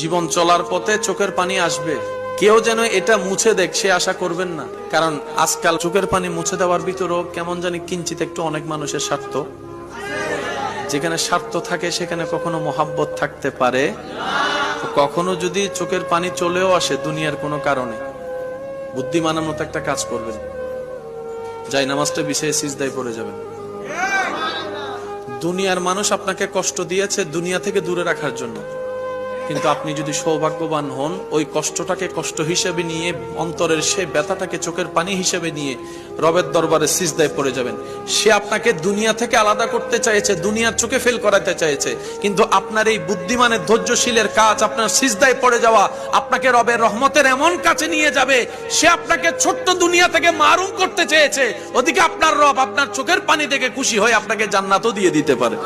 জীবন চলার পথে চোখের পানি আসবে, কেউ যেন এটা মুছে দেখ সে আশা করবেন না। কারণ আজকাল চোখের পানি মুছে দেওয়ার ভিতরেও কেমন জানি কিঞ্চিত একটু অনেক মানুষের স্বার্থ। যেখানে স্বার্থ থাকে সেখানে কখনো মহাব্বত থাকতে পারে। কখনো যদি চোখের পানি চলেও আসে দুনিয়ার কোনো কারণে, বুদ্ধিমানের মতো একটা কাজ করবেন, যাই নামাজটা বিছিয়ে সিজদায় পড়ে যাবেন। দুনিয়ার মানুষ আপনাকে কষ্ট দিয়েছে দুনিয়া থেকে দূরে রাখার জন্য, কিন্তু আপনি যদি সৌভাগ্যবান হন ওই কষ্টটাকে কষ্ট হিসেবে নিয়ে, অন্তরের সেই ব্যথাটাকে চোখের পানি হিসেবে নিয়ে রবের দরবারে সিজদায় পড়ে যাবেন। সে আপনাকে দুনিয়া থেকে আলাদা করতে চাইছে, দুনিয়ার চোখে ফেল করাতে চাইছে, কিন্তু আপনার এই বুদ্ধিমানের ধৈর্যশীলের কাজ, আপনার সিজদায় পড়ে যাওয়া আপনাকে রবের রহমতের এমন কাছে নিয়ে যাবে। সে আপনাকে ছোট্ট দুনিয়া থেকে মারুম করতে চেয়েছে, ওদিকে আপনার রব আপনার চোখের পানি থেকে খুশি হয়ে আপনাকে জান্নাতও দিয়ে দিতে পারে।